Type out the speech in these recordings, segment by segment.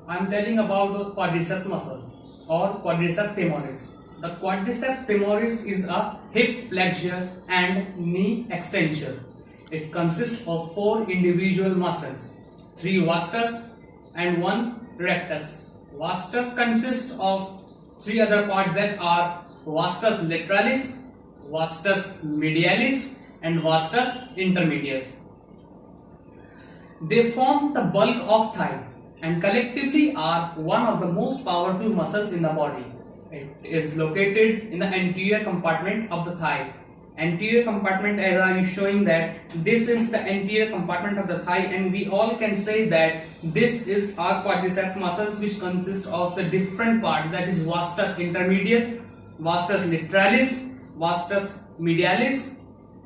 I am telling about the quadriceps muscles or quadriceps femoris. The quadriceps femoris is a hip flexure and knee extension. It consists of 4 individual muscles, 3 vastus and 1 rectus. Vastus consists of 3 other parts that are vastus lateralis, vastus medialis and vastus intermedius. They form the bulk of thigh and collectively are one of the most powerful muscles in the body. It is located in the anterior compartment of the thigh. Anterior compartment, as I am showing that this is the anterior compartment of the thigh, and we all can say that this is our quadriceps muscles, which consist of the different part, that is vastus intermedius, vastus lateralis, vastus medialis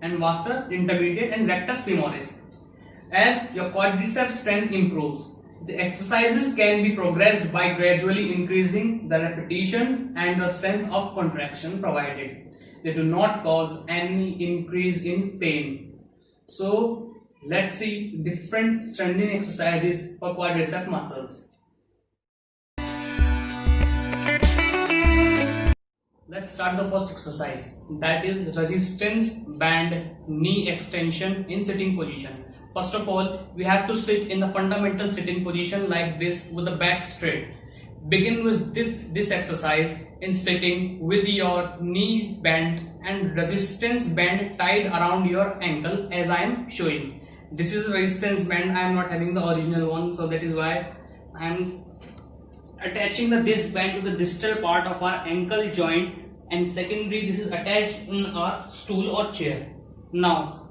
and vastus intermediate and rectus femoris. As your quadriceps strength improves, the exercises can be progressed by gradually increasing the repetition and the strength of contraction provided. They do not cause any increase in pain. So let's see different strengthening exercises for quadriceps muscles. Let's start the first exercise, that is resistance band knee extension in sitting position. First of all, we have to sit in the fundamental sitting position like this with the back straight. Begin with this exercise in sitting with your knee bent and resistance band tied around your ankle as I am showing. This is a resistance band. I am not having the original one, so that is why I am attaching this band to the distal part of our ankle joint, and secondary this is attached in our stool or chair. Now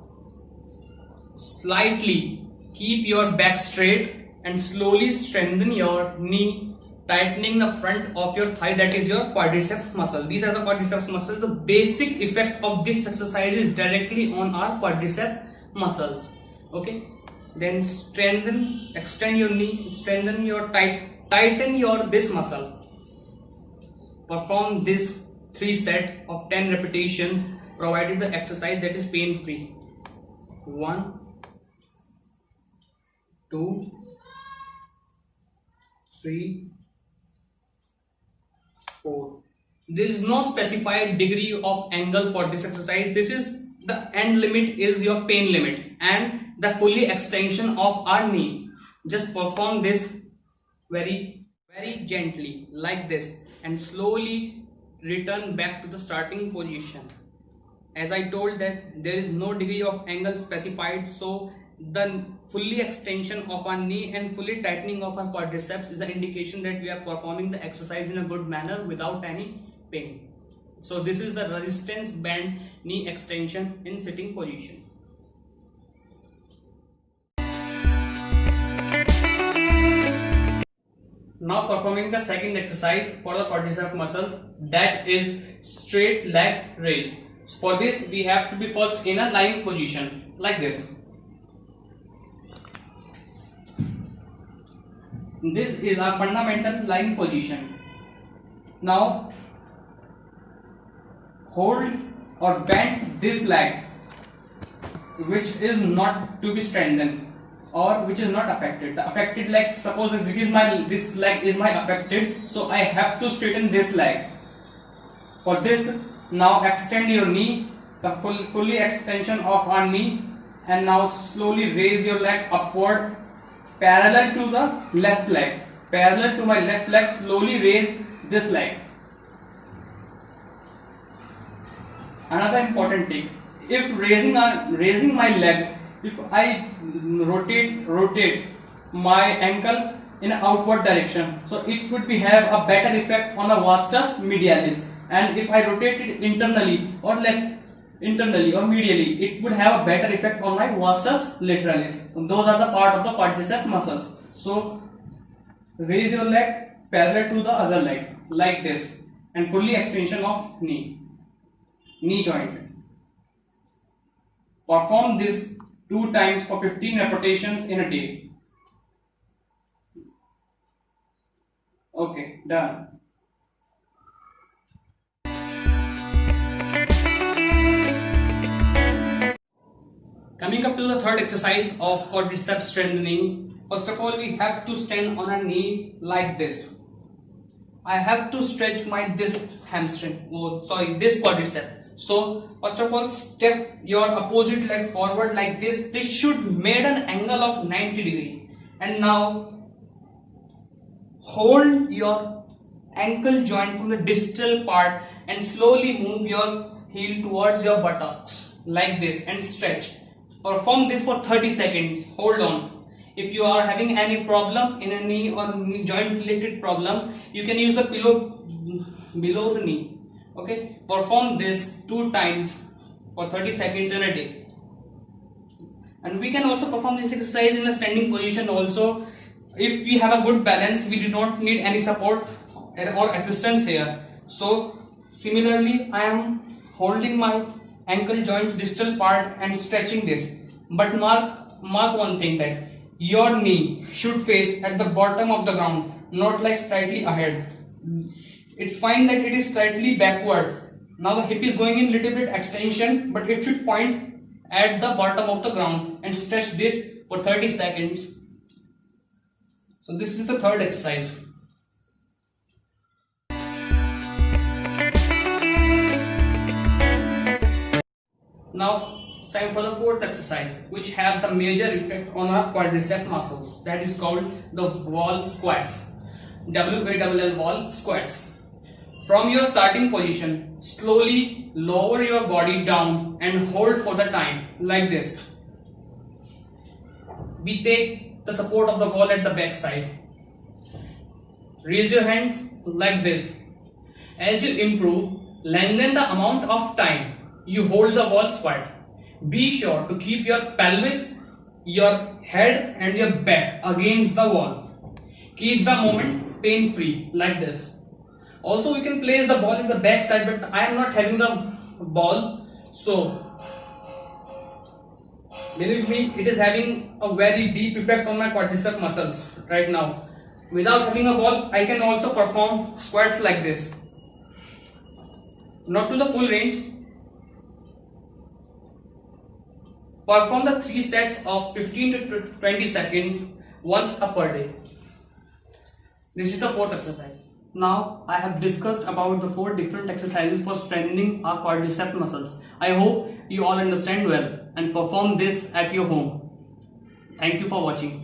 slightly keep your back straight and slowly strengthen your knee, tightening the front of your thigh, that is your quadriceps muscle. These are the quadriceps muscles. The basic effect of this exercise is directly on our quadriceps muscles. Okay, then strengthen, extend your knee, strengthen your tighten your this muscle. Perform this 3 sets of 10 repetitions provided the exercise that is pain free. 1, 2, 3, 4. There is no specified degree of angle for this exercise. This is the end limit, is your pain limit, and the fully extension of our knee. Just perform this very gently like this and slowly return back to the starting position. As I told that there is no degree of angle specified, so the fully extension of our knee and fully tightening of our quadriceps is the indication that we are performing the exercise in a good manner without any pain. So this is the resistance band knee extension in sitting position. Now performing the second exercise for the quadriceps muscles, that is straight leg raise. For this we have to be first in a lying position like this. This is our fundamental lying position. Now hold or bend this leg, which is not to be strengthened or which is not affected. The affected leg, suppose this leg is my affected, so I have to straighten this leg. For this, now extend your knee, the fully extension of our knee, and now slowly raise your leg upward parallel to the left leg. Parallel to my left leg, slowly raise this leg. Another important tip: if raising my leg, if I rotate my ankle in an outward direction, so it would have a better effect on the vastus medialis, and if I rotate it internally or medially, it would have a better effect on my vastus lateralis. Those are the part of the quadriceps muscles. So raise your leg parallel to the other leg like this and fully extension of knee joint. Perform this 2 times for 15 repetitions in a day. Okay, done. Coming up to the third exercise of quadriceps strengthening First of all, we have to stand on a knee like this. I have to stretch my this hamstring, this quadricep. So first of all, step your opposite leg forward like this. This should make an angle of 90 degree. And now hold your ankle joint from the distal part and slowly move your heel towards your buttocks like this and stretch. Perform this for 30 seconds. Hold on. If you are having any problem in a knee or joint related problem, you can use the pillow below the knee. Okay, perform this 2 times for 30 seconds in a day. And we can also perform this exercise in a standing position also. If we have a good balance, we do not need any support or assistance here. So similarly, I am holding my ankle joint distal part and stretching this. But mark one thing, that your knee should face at the bottom of the ground, not like slightly ahead. It's fine that it is slightly backward. Now the hip is going in little bit extension, but it should point at the bottom of the ground, and stretch this for 30 seconds. So this is the third exercise. Now it's time for the fourth exercise, which have the major effect on our quadricep muscles. That is called the wall squats. WALL wall squats. From your starting position, slowly lower your body down and hold for the time like this. We take the support of the wall at the back side. Raise your hands like this. As you improve, lengthen the amount of time you hold the wall squat. Be sure to keep your pelvis, your head and your back against the wall. Keep the movement pain-free like this. Also, we can place the ball in the back side, but I am not having the ball, so believe me, it is having a very deep effect on my quadricep muscles right now. Without having a ball, I can also perform squats like this. Not to the full range. Perform the 3 sets of 15 to 20 seconds once per day. This is the fourth exercise. Now I have discussed about the 4 different exercises for strengthening our quadricep muscles. I hope you all understand well and perform this at your home. Thank you for watching.